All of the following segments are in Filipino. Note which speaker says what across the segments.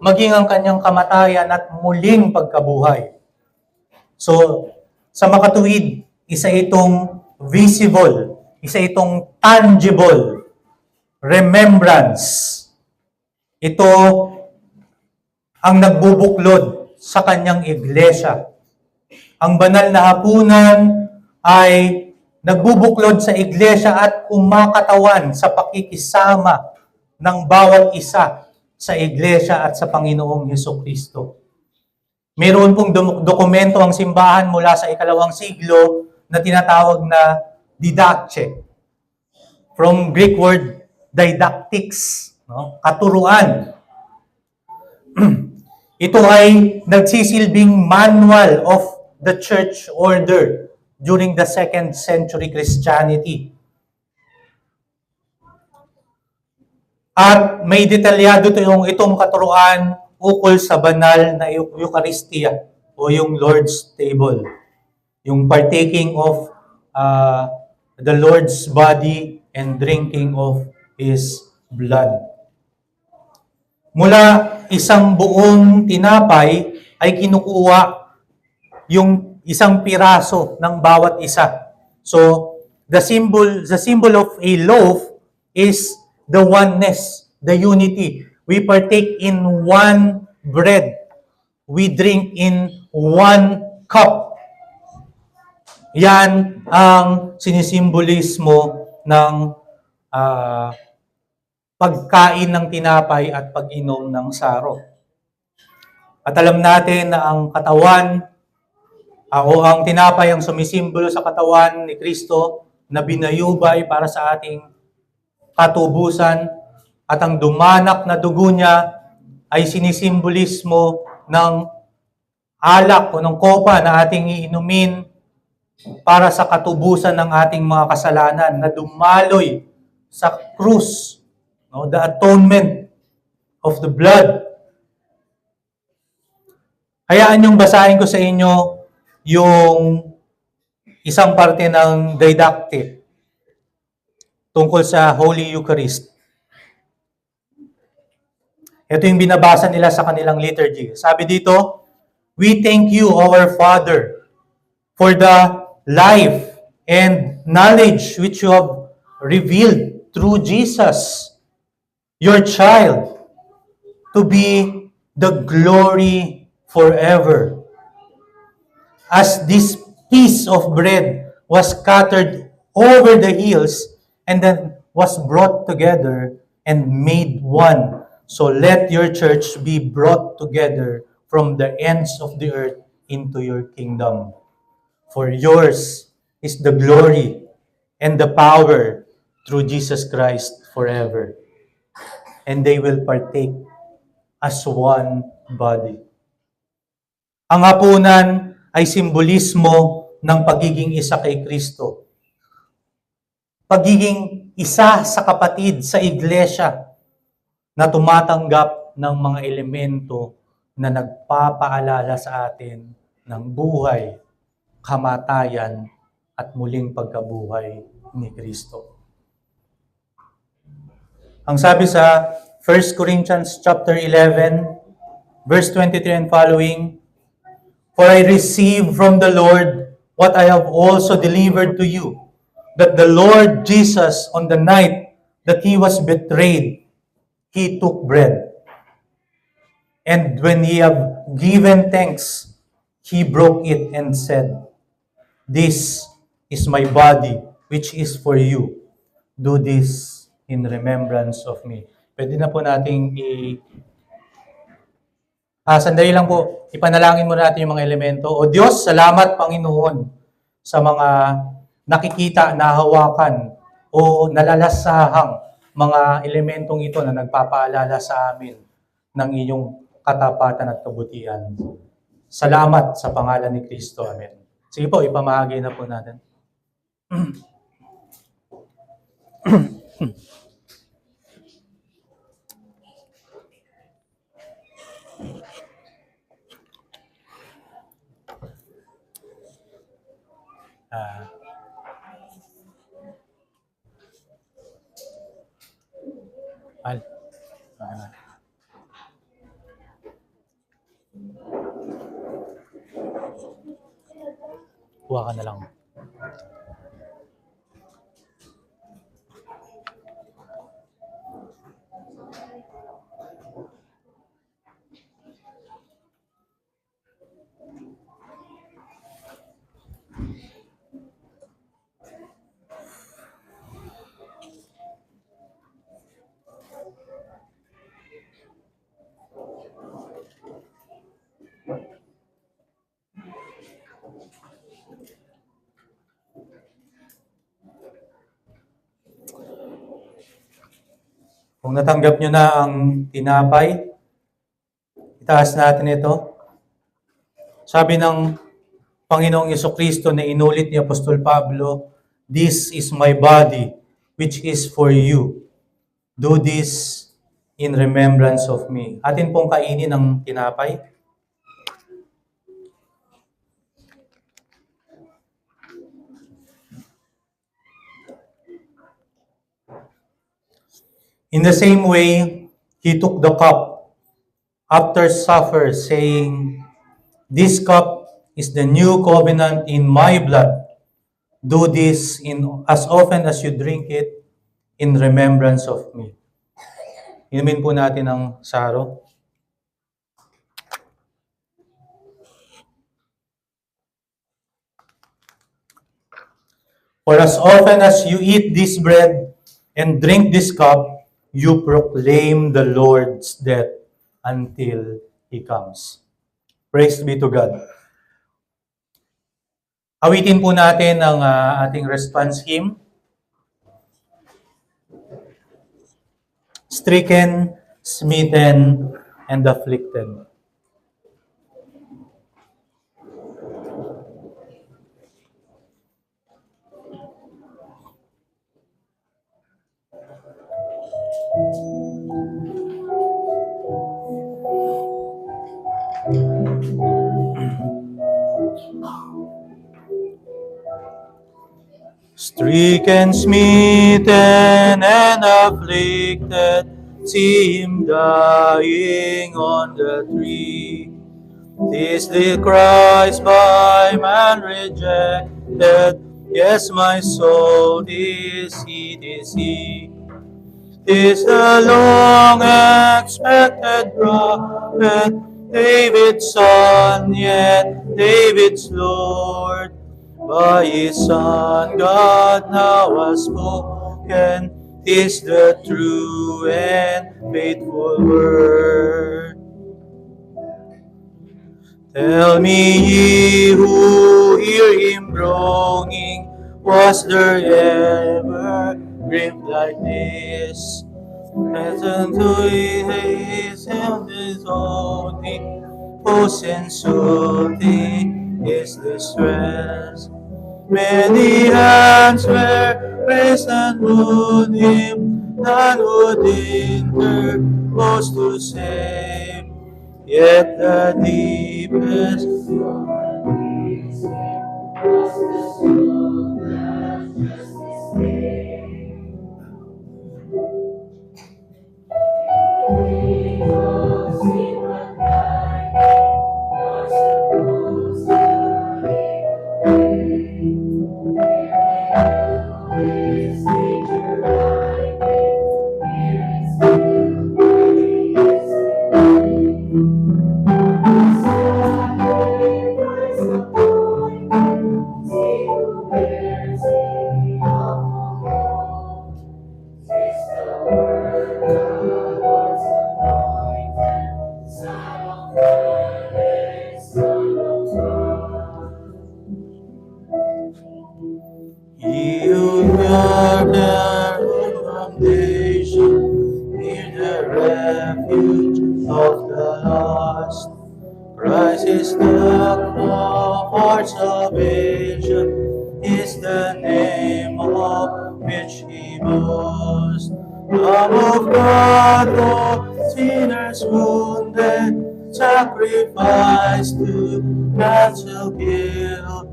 Speaker 1: maging ang kanyang kamatayan at muling pagkabuhay. So, sa makatuwid, isa itong visible, isa itong tangible remembrance. Ito ang nagbubuklod sa kanyang iglesia. Ang banal na hapunan ay nagbubuklod sa iglesia at kumakatawan sa pakikisama ng bawat isa sa iglesia at sa Panginoong Hesukristo. Mayroon pong dokumento ang simbahan mula sa 2nd siglo na tinatawag na didache. From Greek word didactics, no? Katuruan. Ito ay nagsisilbing manual of the church order during the 2nd century Christianity. At may detalyado itong katuruan ukol sa banal na Eucharistia o yung Lord's Table. Yung partaking of the Lord's body and drinking of His blood. Mula isang buong tinapay ay kinukuha yung isang piraso ng bawat isa. So, the symbol of a loaf is the oneness, the unity. We partake in one bread. We drink in one cup. Yan ang sinisimbolismo ng pagkain ng tinapay at pag-inom ng saro. At alam natin na ang katawan o ang tinapay ang sumisimbolo sa katawan ni Kristo na binayubay para sa ating katubusan at ang dumanak na dugo niya ay sinisimbolismo ng alak o ng kopa na ating iinumin para sa katubusan ng ating mga kasalanan na dumaloy sa krus, no? The atonement of the blood. Hayaan niyong basahin ko sa inyo yung isang parte ng didactic tungkol sa Holy Eucharist. Ito yung binabasa nila sa kanilang liturgy. Sabi dito, "We thank you, our Father, for the life and knowledge which you have revealed through Jesus, your child, to be the glory forever. As this piece of bread was scattered over the hills and then was brought together and made one, so let your church be brought together from the ends of the earth into your kingdom. For yours is the glory and the power through Jesus Christ forever." And they will partake as one body. Ang hapunan ay simbolismo ng pagiging isa kay Kristo. Pagiging isa sa kapatid sa iglesia na tumatanggap ng mga elemento na nagpapaalala sa atin ng buhay, kamatayan, at muling pagkabuhay ni Kristo. Ang sabi sa 1 Corinthians chapter 11, verse 23 and following, "For I received from the Lord what I have also delivered to you, that the Lord Jesus, on the night that He was betrayed, He took bread. And when He had given thanks, He broke it and said, 'This is my body, which is for you. Do this in remembrance of me.'" Pwede na po nating sandali lang po, ipanalangin mo natin yung mga elemento. O Diyos, salamat Panginoon sa mga nakikita, nahawakan, o nalalasahang mga elementong ito na nagpapaalala sa amin ng iyong katapatan at kabutihan. Salamat sa pangalan ni Kristo. Amen. Sige po, ipamahagi na po natin. Kuha ka na lang. Kung natanggap nyo na ang tinapay, itaas natin ito. Sabi ng Panginoong Jesucristo na inulit ni Apostol Pablo, "This is my body, which is for you. Do this in remembrance of me." Atin pong kainin ang tinapay. In the same way, he took the cup after supper, saying, "This cup is the new covenant in my blood. Do this as often as you drink it in remembrance of me." Inumin po natin ang saro. For as often as you eat this bread and drink this cup, you proclaim the Lord's death until He comes. Praise be to God. Awitin po natin ang ating response hymn. Stricken, smitten, and afflicted. Stricken, smitten, and afflicted, see him dying on the tree. 'Tis the Christ by man rejected, yes, my soul, 'tis he, 'tis he. 'Tis the long-expected prophet, David's son, yet David's Lord. By his Son, God now has spoken, 'tis the true and faithful word. Tell me, ye who hear him groaning, was there ever grief like this? Present to his only, whose insulting is distress. Many hands were raised and wound him, none would interpose to save. Yet the deepest of the lost. Christ is the rock of our salvation, is the name of which he boasts. Lamb of God, oh, sinners wounded, sacrificed to cancel guilt.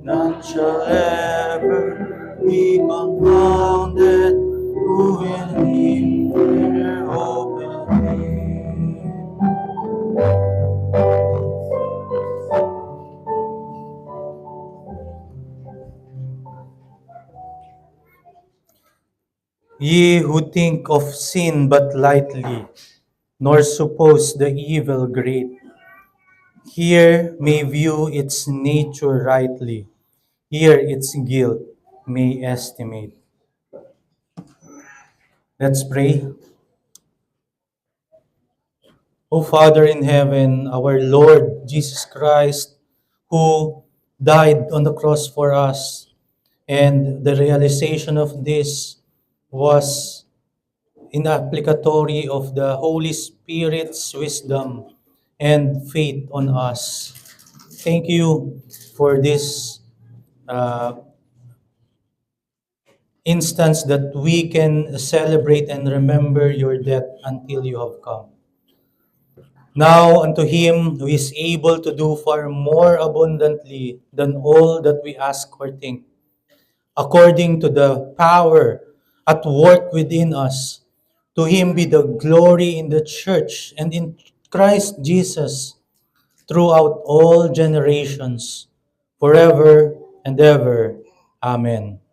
Speaker 1: None shall ever be confounded, who in him their hope believe. Ye who think of sin but lightly, nor suppose the evil great, here may view its nature rightly, here its guilt may estimate. Let's pray. O Father in heaven, our Lord Jesus Christ, who died on the cross for us, and the realization of this was in applicatory of the Holy Spirit's wisdom and faith on us. Thank you for this uh, instance that we can celebrate and remember your death until you have come. Now unto him who is able to do far more abundantly than all that we ask or think, according to the power at work within us, to him be the glory in the church and in Christ Jesus throughout all generations, forever and ever. Amen.